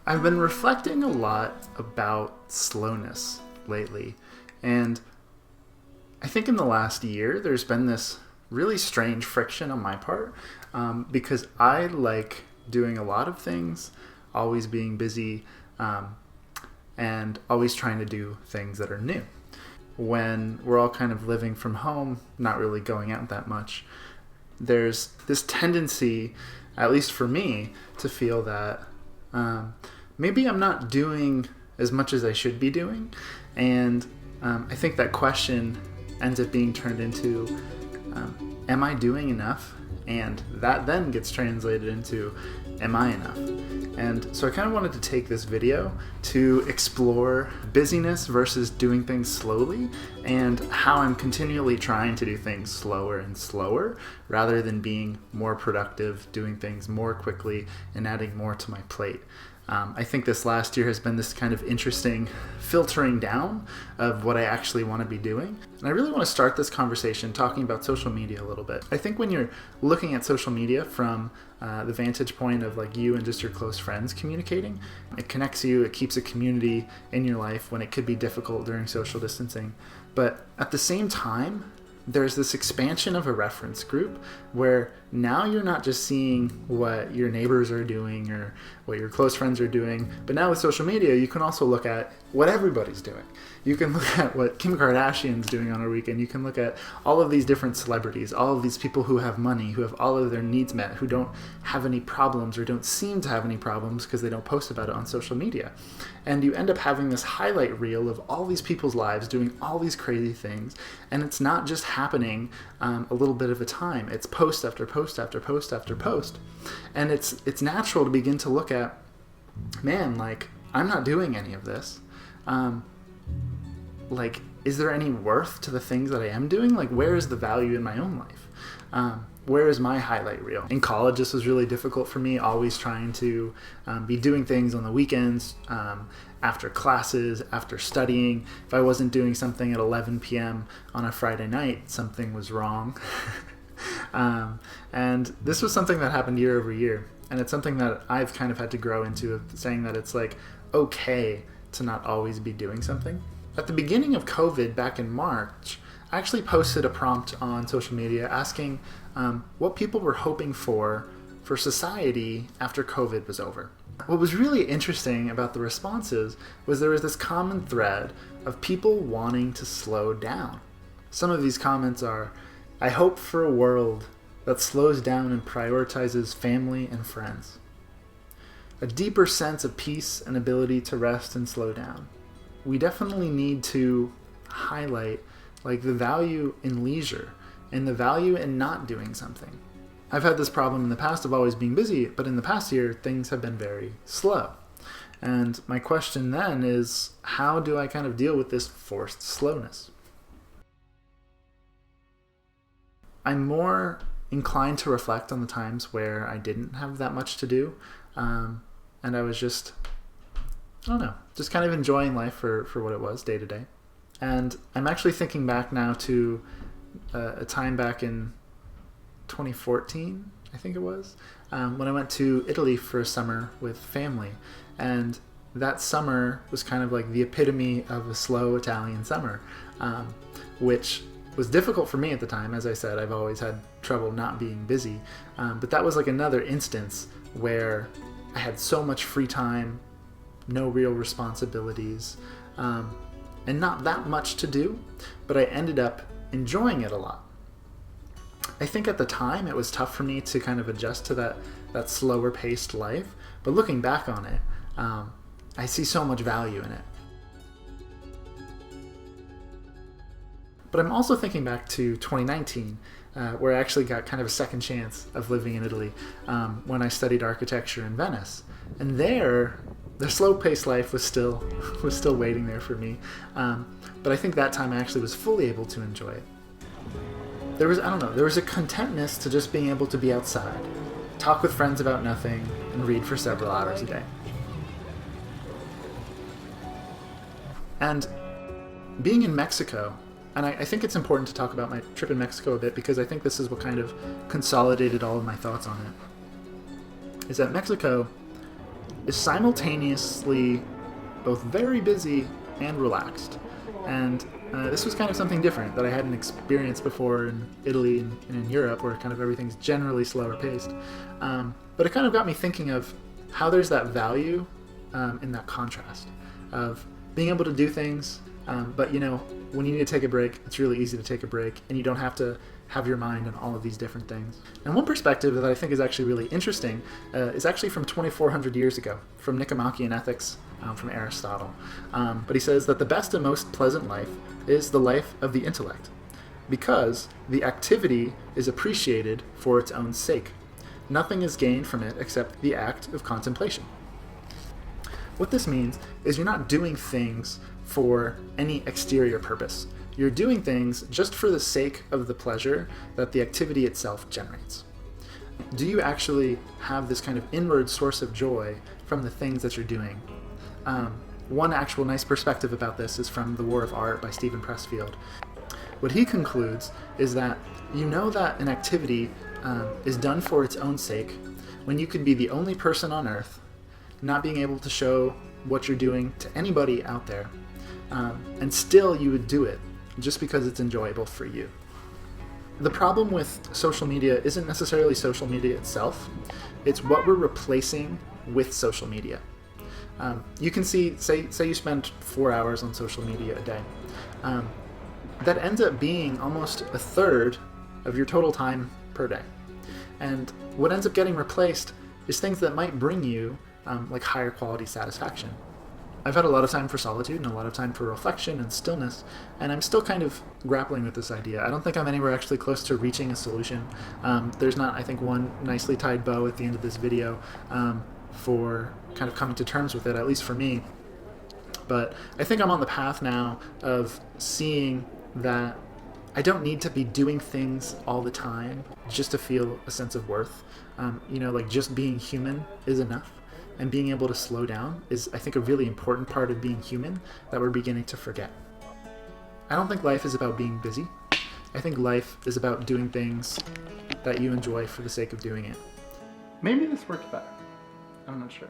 I've been reflecting a lot about slowness lately, and I think in the last year there's been this really strange friction on my part because I like doing a lot of things, always being busy, and always trying to do things that are new. When we're all kind of living from home, not really going out that much, there's this tendency, at least for me, to feel that maybe I'm not doing as much as I should be doing. And I think that question ends up being turned into, am I doing enough? And that then gets translated into, am I enough? And so I kind of wanted to take this video to explore busyness versus doing things slowly, and how I'm continually trying to do things slower and slower rather than being more productive, doing things more quickly, and adding more to my plate. I think this last year has been this kind of interesting filtering down of what I actually want to be doing. And I really want to start this conversation talking about social media a little bit. I think when you're looking at social media from the vantage point of like you and just your close friends communicating, it connects you, it keeps a community in your life when it could be difficult during social distancing. But at the same time, there's this expansion of a reference group where now you're not just seeing what your neighbors are doing or what your close friends are doing, but now with social media, you can also look at what everybody's doing. You can look at what Kim Kardashian's doing on her weekend. You can look at all of these different celebrities, all of these people who have money, who have all of their needs met, who don't have any problems or don't seem to have any problems because they don't post about it on social media. And you end up having this highlight reel of all these people's lives doing all these crazy things. And it's not just happening a little bit of a time. It's post after post after post after post. And it's natural to begin to look at, man, like, I'm not doing any of this. Like, is there any worth to the things that I am doing? Like, where is the value in my own life? Where is my highlight reel? In college, this was really difficult for me, always trying to be doing things on the weekends, after classes, after studying. If I wasn't doing something at 11 p.m. on a Friday night, something was wrong. And this was something that happened year over year. And it's something that I've kind of had to grow into, of saying that it's like okay to not always be doing something. At the beginning of COVID, back in March, I actually posted a prompt on social media asking what people were hoping for society after COVID was over. What was really interesting about the responses was there was this common thread of people wanting to slow down. Some of these comments are, I hope for a world that slows down and prioritizes family and friends. A deeper sense of peace and ability to rest and slow down. We definitely need to highlight like the value in leisure and the value in not doing something. I've had this problem in the past of always being busy, but in the past year, things have been very slow. And my question then is, how do I kind of deal with this forced slowness? I'm more inclined to reflect on the times where I didn't have that much to do, and I was just, I don't know, just kind of enjoying life for what it was day to day. And I'm actually thinking back now to a time back in 2014, I think it was, when I went to Italy for a summer with family. And that summer was kind of like the epitome of a slow Italian summer, which was difficult for me at the time. As I said, I've always had trouble not being busy. But that was like another instance where I had so much free time, no real responsibilities, and not that much to do, but I ended up enjoying it a lot. I think at the time it was tough for me to kind of adjust to that slower paced life, but looking back on it, I see so much value in it. But I'm also thinking back to 2019, where I actually got kind of a second chance of living in Italy, when I studied architecture in Venice. And there, the slow-paced life was still waiting there for me. But I think that time I actually was fully able to enjoy it. There was a contentness to just being able to be outside, talk with friends about nothing, and read for several hours a day. And being in Mexico, and I think it's important to talk about my trip in Mexico a bit, because I think this is what kind of consolidated all of my thoughts on it, is that Mexico, is simultaneously both very busy and relaxed. And this was kind of something different that I hadn't experienced before in Italy and in Europe, where kind of everything's generally slower paced. But it kind of got me thinking of how there's that value in that contrast of being able to do things, but when you need to take a break, it's really easy to take a break, and you don't have to have your mind on all of these different things. And one perspective that I think is actually really interesting is actually from 2,400 years ago, from Nicomachean Ethics, from Aristotle. But he says that the best and most pleasant life is the life of the intellect, because the activity is appreciated for its own sake. Nothing is gained from it except the act of contemplation. What this means is you're not doing things for any exterior purpose. You're doing things just for the sake of the pleasure that the activity itself generates. Do you actually have this kind of inward source of joy from the things that you're doing? One actual nice perspective about this is from The War of Art by Stephen Pressfield. What he concludes is that you know that an activity is done for its own sake when you could be the only person on earth not being able to show what you're doing to anybody out there, and still you would do it just because it's enjoyable for you. The problem with social media isn't necessarily social media itself, it's what we're replacing with social media. You can see, say you spend 4 hours on social media a day. That ends up being almost a third of your total time per day. And what ends up getting replaced is things that might bring you like higher quality satisfaction. I've had a lot of time for solitude and a lot of time for reflection and stillness, and I'm still kind of grappling with this idea. I don't think I'm anywhere actually close to reaching a solution. There's not, I think, one nicely tied bow at the end of this video for kind of coming to terms with it, at least for me. But I think I'm on the path now of seeing that I don't need to be doing things all the time just to feel a sense of worth. Like just being human is enough. And being able to slow down is, I think, a really important part of being human that we're beginning to forget. I don't think life is about being busy. I think life is about doing things that you enjoy for the sake of doing it. Maybe this worked better. I'm not sure.